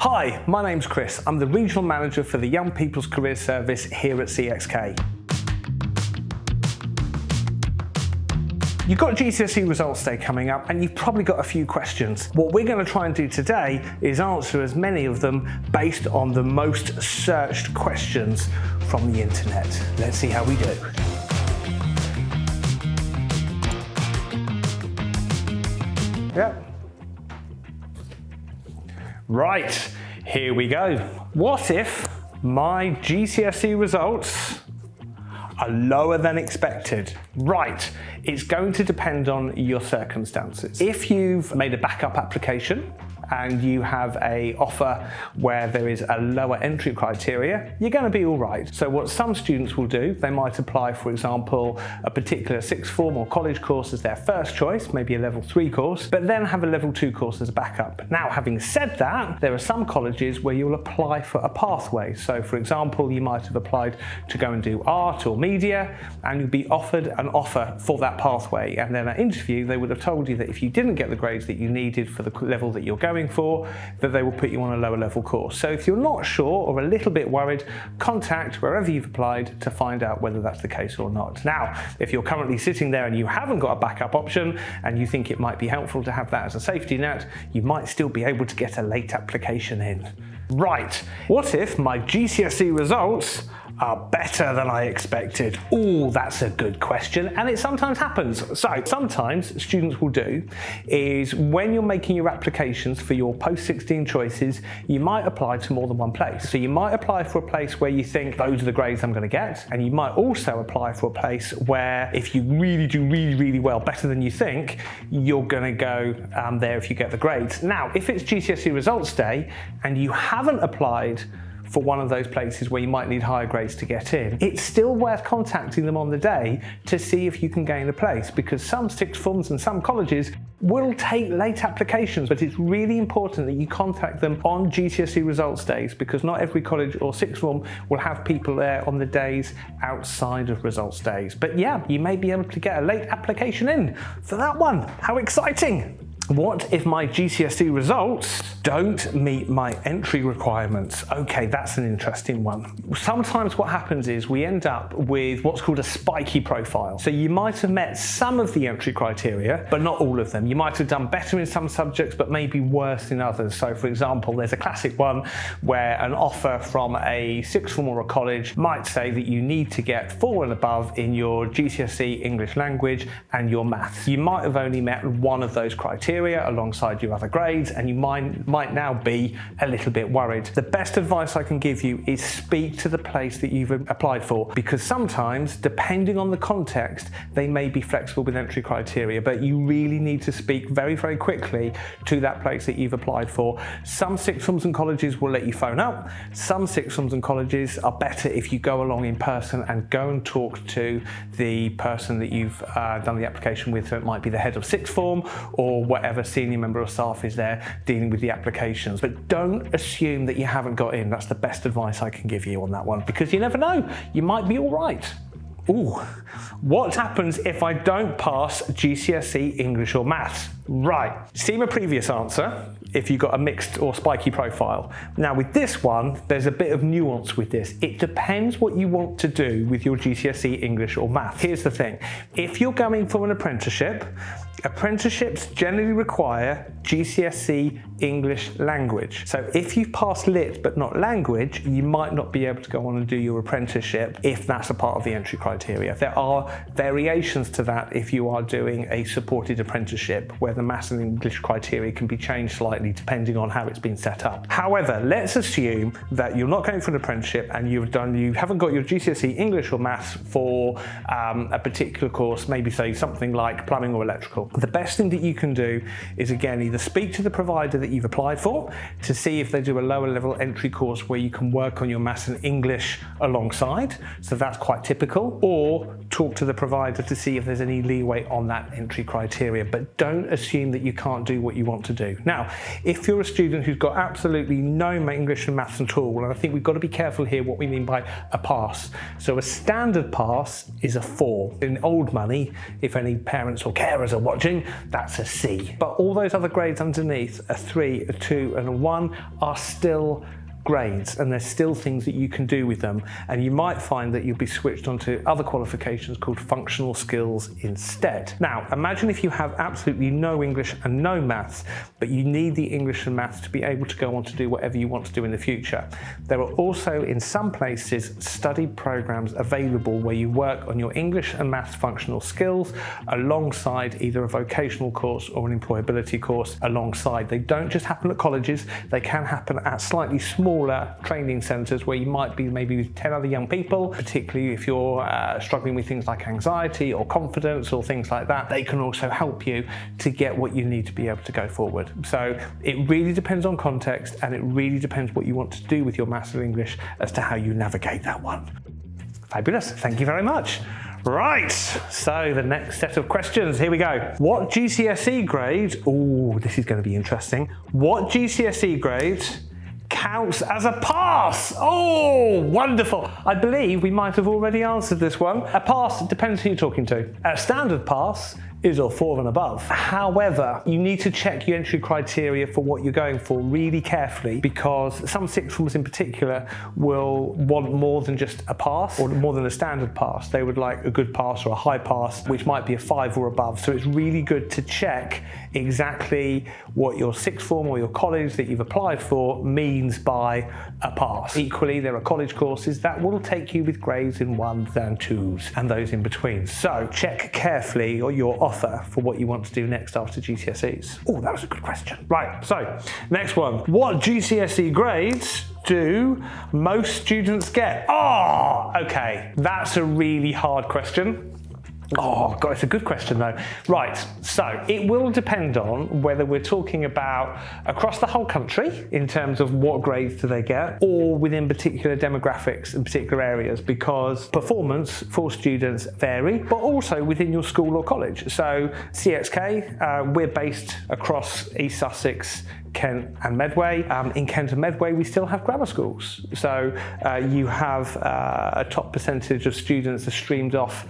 Hi, my name's Chris. I'm the Regional Manager for the Young People's Careers Service here at CXK. You've got GCSE results day coming up and you've probably got a few questions. What we're going to try and do today is answer as many of them based on the most searched questions from the internet. Let's see how we do. Yep. Right, here we go. What if my GCSE results are lower than expected? Right, it's going to depend on your circumstances. If you've made a backup application and you have an offer where there is a lower entry criteria, you're going to be all right. So what some students will do, they might apply, for example, a particular sixth form or college course as their first choice, maybe a level 3 course, but then have a level 2 course as a backup. Now, having said that, there are some colleges where you'll apply for a pathway. So for example, you might have applied to go and do art or media, and you'll be offered an offer for that pathway. And then at interview, they would have told you that if you didn't get the grades that you needed for the level that you're going for, that they will put you on a lower level course. So if you're not sure or a little bit worried, contact wherever you've applied to find out whether that's the case or not. Now, if you're currently sitting there and you haven't got a backup option and you think it might be helpful to have that as a safety net, you might still be able to get a late application in. Right, what if my GCSE results are better than I expected? Oh, that's a good question, and it sometimes happens. So sometimes students will do is when you're making your applications for your post-16 choices, you might apply to more than one place. So you might apply for a place where you think those are the grades I'm going to get, and you might also apply for a place where if you really do really well, better than you think, you're going to go there if you get the grades. Now, if it's GCSE results day and you haven't applied for one of those places where you might need higher grades to get in, it's still worth contacting them on the day to see if you can gain a place, because some sixth forms and some colleges will take late applications, but it's really important that you contact them on GCSE results days, because not every college or sixth form will have people there on the days outside of results days. But yeah, you may be able to get a late application in for that one. How exciting! What if my GCSE results don't meet my entry requirements? Okay, that's an interesting one. Sometimes what happens is we end up with what's called a spiky profile. So you might have met some of the entry criteria, but not all of them. You might have done better in some subjects, but maybe worse in others. So for example, there's a classic one where an offer from a sixth form or a college might say that you need to get 4 and above in your GCSE English language and your maths. You might have only met one of those criteria alongside your other grades, and you might now be a little bit worried. The best advice I can give you is speak to the place that you've applied for, because sometimes, depending on the context, they may be flexible with entry criteria, but you really need to speak very quickly to that place that you've applied for. Some sixth forms and colleges will let you phone up. Some sixth forms and colleges are better if you go along in person and go and talk to the person that you've done the application with. So it might be the head of sixth form or whatever senior member of staff is there dealing with the applications. But don't assume that you haven't got in. That's the best advice I can give you on that one, because you never know, you might be all right. Ooh, what happens if I don't pass GCSE English or Maths? Right, see my previous answer, if you got a mixed or spiky profile. Now with this one, there's a bit of nuance with this. It depends what you want to do with your GCSE English or Maths. Here's the thing, if you're going for an apprenticeship, apprenticeships generally require GCSE English language. So if you've passed lit but not language, you might not be able to go on and do your apprenticeship if that's a part of the entry criteria. There are variations to that if you are doing a supported apprenticeship, where the maths and English criteria can be changed slightly depending on how it's been set up. However, let's assume that you're not going for an apprenticeship and you haven't got your GCSE English or Maths for a particular course, maybe say something like plumbing or electrical. The best thing that you can do is, again, either speak to the provider that you've applied for to see if they do a lower level entry course where you can work on your maths and English alongside, so that's quite typical, or talk to the provider to see if there's any leeway on that entry criteria, but don't assume that you can't do what you want to do. Now, if you're a student who's got absolutely no English and maths at all, and I think we've got to be careful here what we mean by a pass. So a standard pass is a 4. In old money, if any parents or carers are watching, that's a C. But all those other grades underneath, a 3, a 2 and a 1, are still grades, and there's still things that you can do with them, and you might find that you'll be switched onto other qualifications called functional skills instead. Now, imagine if you have absolutely no English and no maths, but you need the English and maths to be able to go on to do whatever you want to do in the future. There are also, in some places, study programs available where you work on your English and maths functional skills alongside either a vocational course or an employability course alongside. They don't just happen at colleges, they can happen at slightly smaller training centres where you might be maybe with 10 other young people, particularly if you're struggling with things like anxiety or confidence or things like that. They can also help you to get what you need to be able to go forward. So it really depends on context, and it really depends what you want to do with your maths and English as to how you navigate that one. Fabulous, thank you very much. Right, so the next set of questions, here we go. What GCSE grade, oh, this is going to be interesting. What GCSE grade counts as a pass? Oh, wonderful. I believe we might have already answered this one. A pass depends who you're talking to. A standard pass is a 4 and above. However, you need to check your entry criteria for what you're going for really carefully, because some sixth forms in particular will want more than just a pass or more than a standard pass. They would like a good pass or a high pass, which might be a 5 or above. So it's really good to check exactly what your sixth form or your college that you've applied for means by a pass. Equally, there are college courses that will take you with grades in 1s and 2s and those in between. So check carefully your offer for what you want to do next after GCSEs. Oh, that was a good question. Right, so next one. What GCSE grades do most students get? Oh, okay. That's a really hard question. Oh, God, it's a good question though. Right, so it will depend on whether we're talking about across the whole country in terms of what grades do they get, or within particular demographics and particular areas, because performance for students vary, but also within your school or college. So CXK, we're based across East Sussex, Kent and Medway. In Kent and Medway, we still have grammar schools. So you have a top percentage of students are streamed off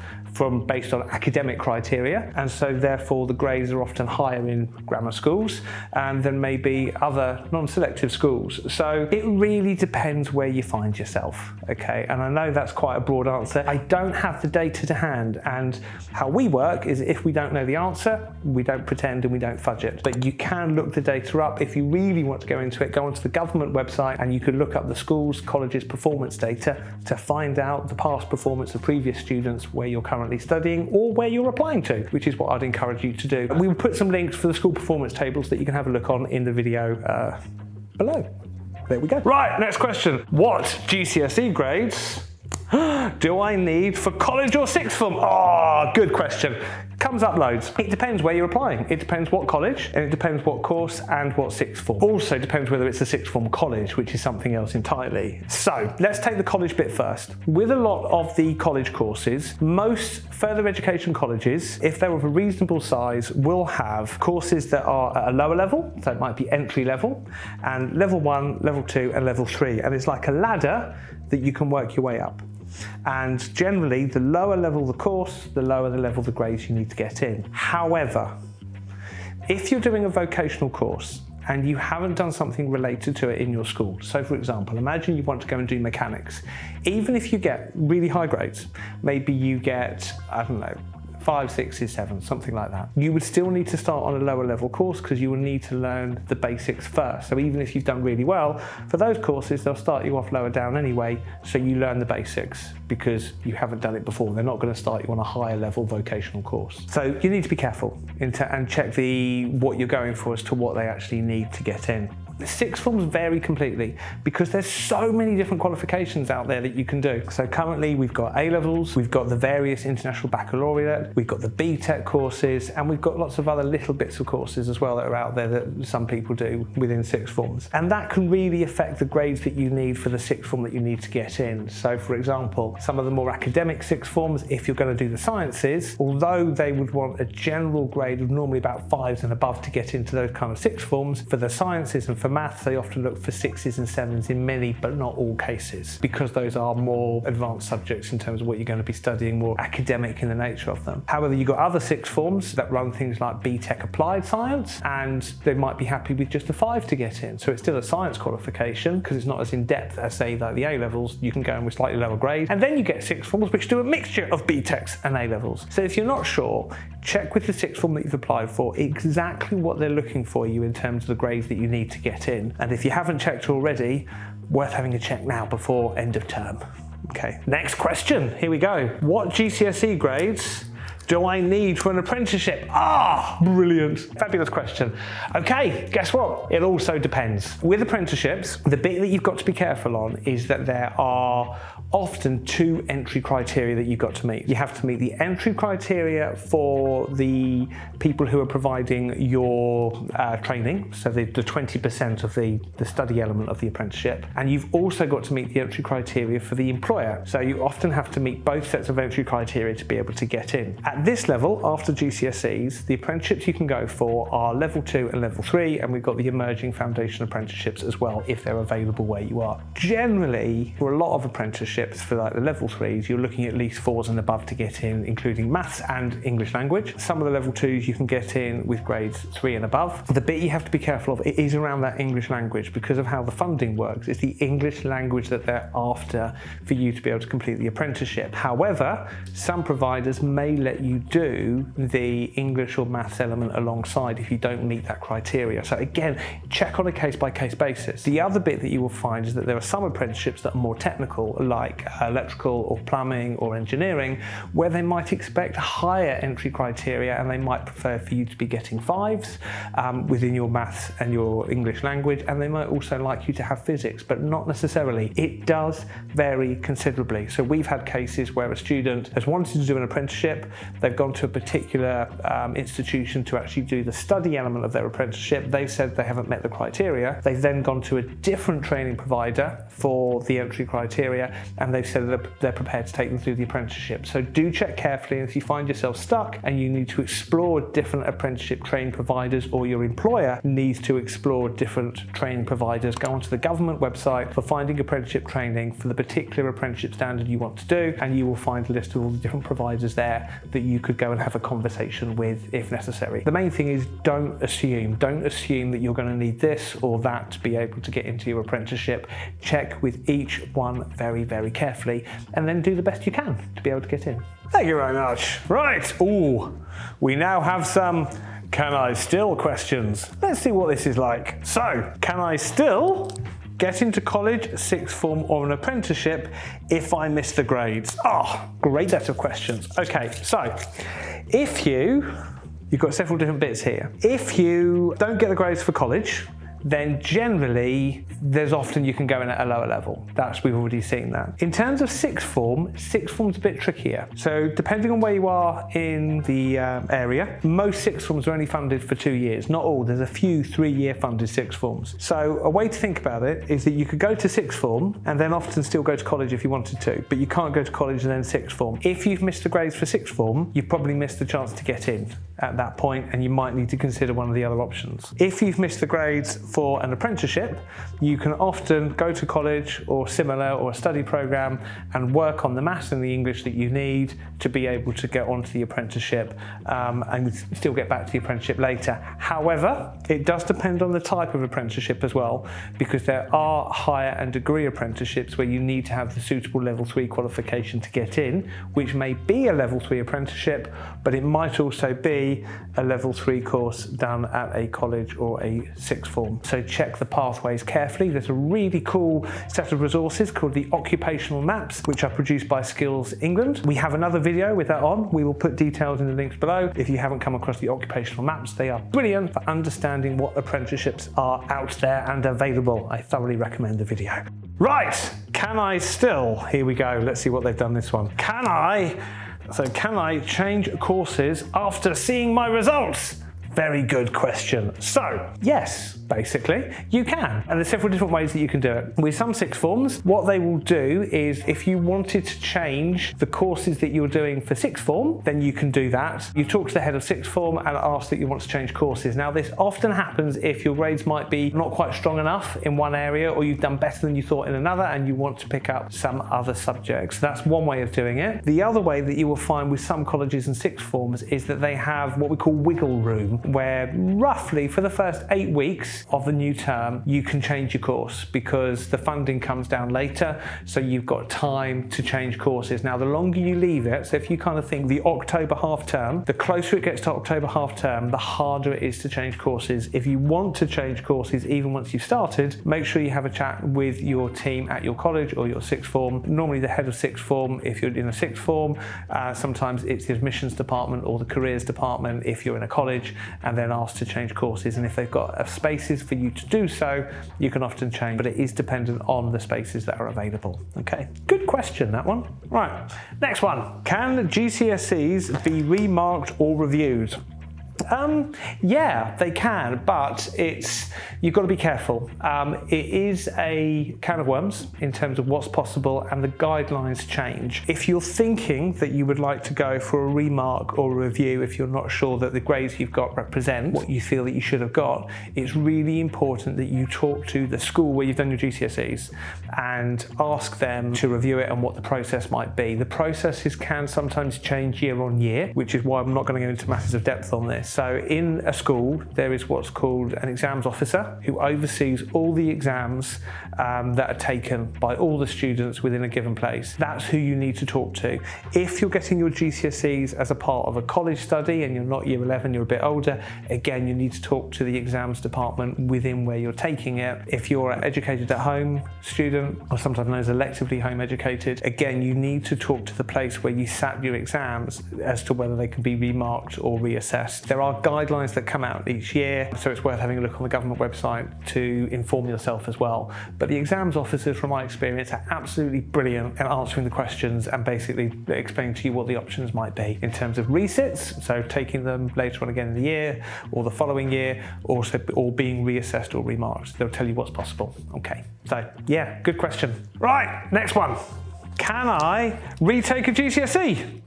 based on academic criteria, and so therefore the grades are often higher in grammar schools than maybe other non-selective schools. So it really depends where you find yourself, okay? And I know that's quite a broad answer. I don't have the data to hand, and how we work is if we don't know the answer, we don't pretend and we don't fudge it. But you can look the data up. If you really want to go into it, go onto the government website and you can look up the schools, colleges' performance data to find out the past performance of previous students where you're currently studying or where you're applying to, which is what I'd encourage you to do. We will put some links for the school performance tables that you can have a look on in the video below. There we go. Right, next question. What GCSE grades do I need for college or sixth form? Oh, good question. Comes up loads. It depends where you're applying. It depends what college, and it depends what course and what sixth form. Also depends whether it's a sixth form college, which is something else entirely. So let's take the college bit first. With a lot of the college courses, most further education colleges, if they're of a reasonable size, will have courses that are at a lower level, so it might be entry level, and level 1, level 2, and level 3. And it's like a ladder that you can work your way up. And generally, the lower level the course, the lower the level the grades you need to get in. However, if you're doing a vocational course and you haven't done something related to it in your school, so for example, imagine you want to go and do mechanics. Even if you get really high grades, maybe you get, I don't know, 5, 6, 7, something like that. You would still need to start on a lower level course because you will need to learn the basics first. So even if you've done really well, for those courses, they'll start you off lower down anyway, so you learn the basics because you haven't done it before. They're not going to start you on a higher level vocational course. So you need to be careful and check what you're going for as to what they actually need to get in. Sixth forms vary completely because there's so many different qualifications out there that you can do. So currently we've got A-levels, we've got the various international baccalaureate, we've got the BTEC courses, and we've got lots of other little bits of courses as well that are out there that some people do within sixth forms. And that can really affect the grades that you need for the sixth form that you need to get in. So for example, some of the more academic sixth forms, if you're going to do the sciences, although they would want a general grade of normally about 5s and above to get into those kind of sixth forms, for the sciences and for maths, they often look for 6s and 7s in many, but not all cases, because those are more advanced subjects in terms of what you're going to be studying, more academic in the nature of them. However, you've got other sixth forms that run things like BTEC applied science, and they might be happy with just a 5 to get in. So it's still a science qualification because it's not as in depth as, say, like the A-levels. You can go in with slightly lower grades, and then you get sixth forms which do a mixture of BTECs and A-levels. So if you're not sure, check with the sixth form that you've applied for exactly what they're looking for you in terms of the grades that you need to get in. And if you haven't checked already, worth having a check now before end of term. Okay, next question, here we go. What GCSE grades do I need for an apprenticeship? Ah, brilliant. Fabulous question. Okay, guess what? It also depends. With apprenticeships, the bit that you've got to be careful on is that there are often 2 entry criteria that you've got to meet. You have to meet the entry criteria for the people who are providing your training, so the 20% of the study element of the apprenticeship, and you've also got to meet the entry criteria for the employer. So you often have to meet both sets of entry criteria to be able to get in. At this level, after GCSEs, the apprenticeships you can go for are level 2 and level 3, and we've got the emerging foundation apprenticeships as well, if they're available where you are. Generally, for a lot of apprenticeships, for like the level 3s, you're looking at least 4s and above to get in, including maths and English language. Some of the level 2s you can get in with grades 3 and above. The bit you have to be careful of is around that English language because of how the funding works. It's the English language that they're after for you to be able to complete the apprenticeship. However, some providers may let you do the English or maths element alongside if you don't meet that criteria. So again, check on a case-by-case basis. The other bit that you will find is that there are some apprenticeships that are more technical, like electrical or plumbing or engineering, where they might expect higher entry criteria and they might prefer for you to be getting 5s within your maths and your English language, and they might also like you to have physics, but not necessarily. It does vary considerably. So we've had cases where a student has wanted to do an apprenticeship, they've gone to a particular institution to actually do the study element of their apprenticeship, they've said they haven't met the criteria, they've then gone to a different training provider for the entry criteria, and they've said that they're prepared to take them through the apprenticeship. So do check carefully, and if you find yourself stuck and you need to explore different apprenticeship training providers, or your employer needs to explore different training providers, go onto the government website for finding apprenticeship training for the particular apprenticeship standard you want to do, and you will find a list of all the different providers there that you could go and have a conversation with if necessary. The main thing is don't assume that you're going to need this or that to be able to get into your apprenticeship. Check with each one very, very carefully, and then do the best you can to be able to get in. Thank you very much. Right, we now have some can I still questions. Let's see what this is like. So, can I still get into college, sixth form or an apprenticeship if I miss the grades? Oh, great set of questions. Okay, so if you've got several different bits here. If you don't get the grades for college, then generally there's often you can go in at a lower level. We've already seen that. In terms of sixth form's a bit trickier. So depending on where you are in the area, most sixth forms are only funded for 2 years. Not all, there's a few 3-year funded sixth forms. So a way to think about it is that you could go to sixth form and then often still go to college if you wanted to, but you can't go to college and then sixth form. If you've missed the grades for sixth form, you've probably missed the chance to get in at that point, and you might need to consider one of the other options. If you've missed the grades for an apprenticeship, you can often go to college or similar or a study program and work on the maths and the English that you need to be able to get onto the apprenticeship and still get back to the apprenticeship later. However, it does depend on the type of apprenticeship as well, because there are higher and degree apprenticeships where you need to have the suitable level 3 qualification to get in, which may be a level 3 apprenticeship, but it might also be be a level 3 course done at a college or a sixth form. So check the pathways carefully. There's a really cool set of resources called the occupational maps, which are produced by Skills England. We have another video with that on. We will put details in the links below. If you haven't come across the occupational maps, they are brilliant for understanding what apprenticeships are out there and available. I thoroughly recommend the video. Right, can I still, here we go, let's see what they've done this one. Can I change courses after seeing my results? Very good question. So, yes, basically, you can. And there's several different ways that you can do it. With some sixth forms, what they will do is if you wanted to change the courses that you're doing for sixth form, then you can do that. You talk to the head of sixth form and ask that you want to change courses. Now, this often happens if your grades might be not quite strong enough in one area, or you've done better than you thought in another and you want to pick up some other subjects. That's one way of doing it. The other way that you will find with some colleges and sixth forms is that they have what we call wiggle room, where roughly for the first 8 weeks of the new term, you can change your course because the funding comes down later, so you've got time to change courses. Now, the longer you leave it, so if you kind of think the October half term, the closer it gets to October half term, the harder it is to change courses. If you want to change courses even once you've started, make sure you have a chat with your team at your college or your sixth form. Normally the head of sixth form, if you're in a sixth form, sometimes it's the admissions department or the careers department if you're in a college, and then asked to change courses. And if they've got spaces for you to do so, you can often change, but it is dependent on the spaces that are available. Okay, good question, that one. Right, next one. Can GCSEs be remarked or reviewed? Yeah, they can, but you've got to be careful. It is a can of worms in terms of what's possible, and the guidelines change. If you're thinking that you would like to go for a remark or a review, if you're not sure that the grades you've got represent what you feel that you should have got, it's really important that you talk to the school where you've done your GCSEs and ask them to review it and what the process might be. The processes can sometimes change year on year, which is why I'm not going to go into masses of depth on this. So in a school, there is what's called an exams officer who oversees all the exams that are taken by all the students within a given place. That's who you need to talk to. If you're getting your GCSEs as a part of a college study and you're not year 11, you're a bit older, again, you need to talk to the exams department within where you're taking it. If you're an educated at home student, or sometimes known as electively home educated, again, you need to talk to the place where you sat your exams as to whether they can be remarked or reassessed. There are guidelines that come out each year, so it's worth having a look on the government website to inform yourself as well. But the exams officers, from my experience, are absolutely brilliant at answering the questions and basically explaining to you what the options might be in terms of resits, so taking them later on again in the year or the following year, or being reassessed or remarked. They'll tell you what's possible. Okay, so yeah, good question. Right, next one. Can I retake a GCSE?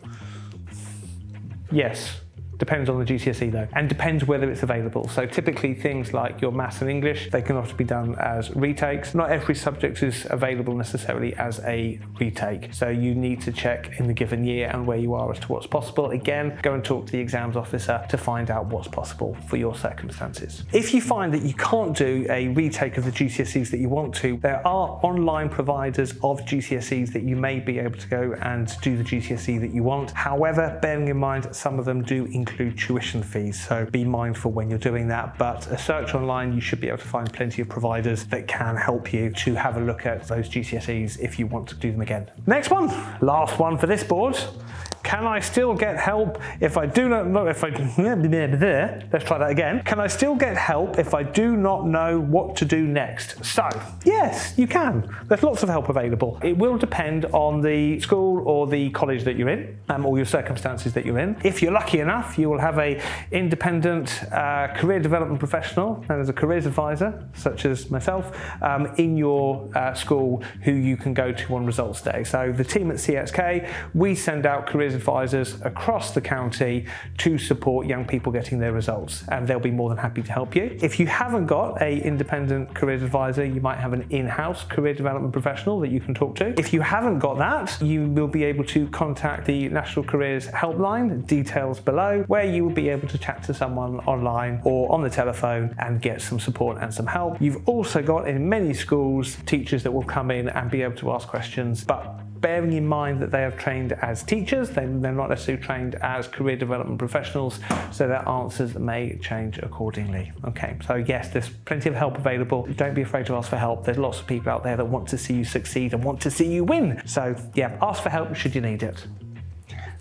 Yes. Depends on the GCSE though, and depends whether it's available. So typically things like your maths and English, they can often be done as retakes. Not every subject is available necessarily as a retake. So you need to check in the given year and where you are as to what's possible. Again, go and talk to the exams officer to find out what's possible for your circumstances. If you find that you can't do a retake of the GCSEs that you want to, there are online providers of GCSEs that you may be able to go and do the GCSE that you want. However, bearing in mind some of them do include tuition fees, so be mindful when you're doing that. But a search online, you should be able to find plenty of providers that can help you to have a look at those GCSEs if you want to do them again. Next one, last one for this board. Can I still get help if I do not know let's try that again. Can I still get help if I do not know what to do next? So, yes, you can. There's lots of help available. It will depend on the school or the college that you're in, or your circumstances that you're in. If you're lucky enough, you will have an independent career development professional known as a careers advisor, such as myself, in your school who you can go to on results day. So the team at CXK, we send out careers advisors across the county to support young people getting their results, and they'll be more than happy to help you. If you haven't got an independent careers advisor, you might have an in-house career development professional that you can talk to. If you haven't got that, you will be able to contact the National Careers Helpline, details below, where you will be able to chat to someone online or on the telephone and get some support and some help. You've also got in many schools teachers that will come in and be able to ask questions, but bearing in mind that they are trained as teachers, they're not necessarily trained as career development professionals, so their answers may change accordingly. Okay, so yes, there's plenty of help available. Don't be afraid to ask for help. There's lots of people out there that want to see you succeed and want to see you win. So yeah, ask for help should you need it.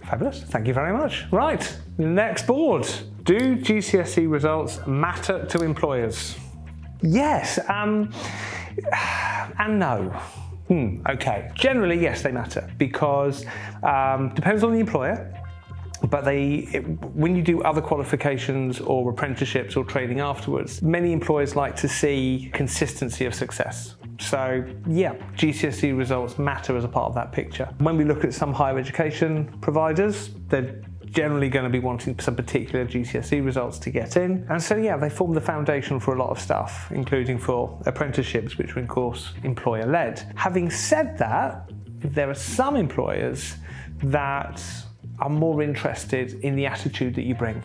Fabulous, thank you very much. Right, next board. Do GCSE results matter to employers? Yes, and no. Okay, generally yes, they matter because depends on the employer, but when you do other qualifications or apprenticeships or training afterwards, many employers like to see consistency of success. So yeah, GCSE results matter as a part of that picture. When we look at some higher education providers, they're generally going to be wanting some particular GCSE results to get in. And so yeah, they form the foundation for a lot of stuff, including for apprenticeships, which are of course employer-led. Having said that, there are some employers that are more interested in the attitude that you bring,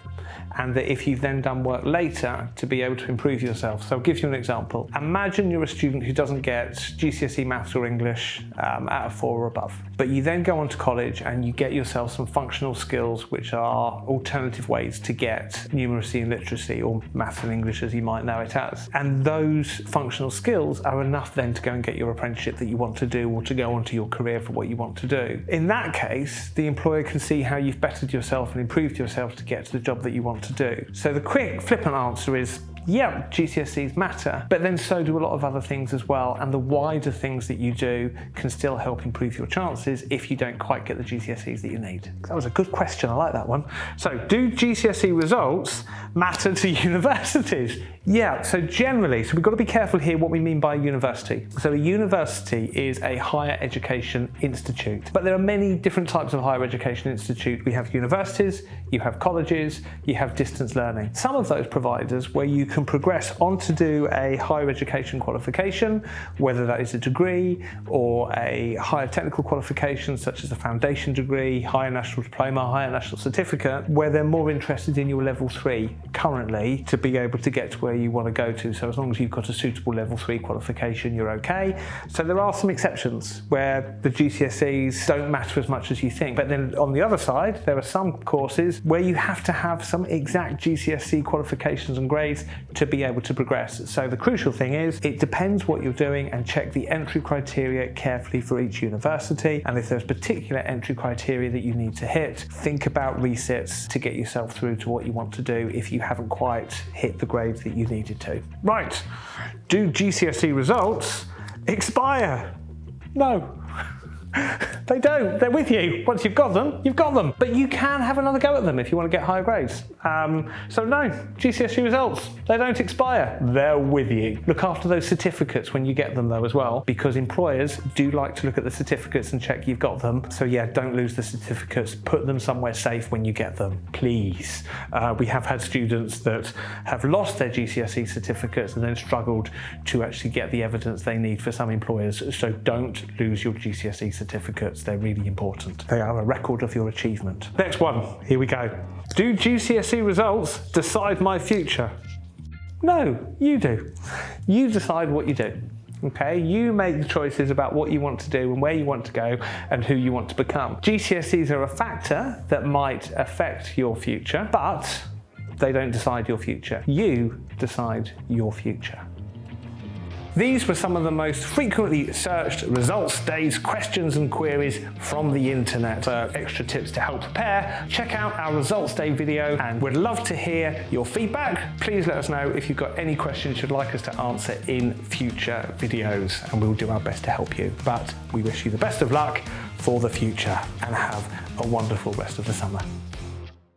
and that if you've then done work later to be able to improve yourself. So I'll give you an example. Imagine you're a student who doesn't get GCSE maths or English out of 4 or above, but you then go on to college and you get yourself some functional skills, which are alternative ways to get numeracy and literacy, or maths and English as you might know it as. And those functional skills are enough then to go and get your apprenticeship that you want to do, or to go on to your career for what you want to do. In that case, the employer can see how you've bettered yourself and improved yourself to get to the job that you want to do. So the quick flippant answer is, yeah, GCSEs matter, but then so do a lot of other things as well, and the wider things that you do can still help improve your chances if you don't quite get the GCSEs that you need. That was a good question, I like that one. So do GCSE results matter to universities? Yeah, so generally, so we've got to be careful here what we mean by university. So a university is a higher education institute, but there are many different types of higher education institute. We have universities, you have colleges, you have distance learning. Some of those providers where you can progress on to do a higher education qualification, whether that is a degree or a higher technical qualification such as a foundation degree, higher national diploma, higher national certificate, where they're more interested in your level 3 currently to be able to get to where you want to go to. So as long as you've got a suitable level 3 qualification, you're okay. So there are some exceptions where the GCSEs don't matter as much as you think. But then on the other side, there are some courses where you have to have some exact GCSE qualifications and grades to be able to progress. So the crucial thing is, it depends what you're doing, and check the entry criteria carefully for each university. And if there's particular entry criteria that you need to hit, think about resits to get yourself through to what you want to do if you haven't quite hit the grades that you needed to. Right, do GCSE results expire? No. They don't. They're with you. Once you've got them, you've got them. But you can have another go at them if you want to get higher grades. So no, GCSE results, they don't expire. They're with you. Look after those certificates when you get them though as well, because employers do like to look at the certificates and check you've got them. So yeah, don't lose the certificates. Put them somewhere safe when you get them, please. We have had students that have lost their GCSE certificates and then struggled to actually get the evidence they need for some employers. So don't lose your GCSE certificates. They're really important. They are a record of your achievement. Next one, here we go. Do GCSE results decide my future? No, you do. You decide what you do. Okay, you make the choices about what you want to do and where you want to go and who you want to become. GCSEs are a factor that might affect your future, but they don't decide your future. You decide your future. These were some of the most frequently searched results days questions and queries from the internet. For extra tips to help prepare, check out our results day video, and we'd love to hear your feedback. Please let us know if you've got any questions you'd like us to answer in future videos, and we'll do our best to help you. But we wish you the best of luck for the future, and have a wonderful rest of the summer.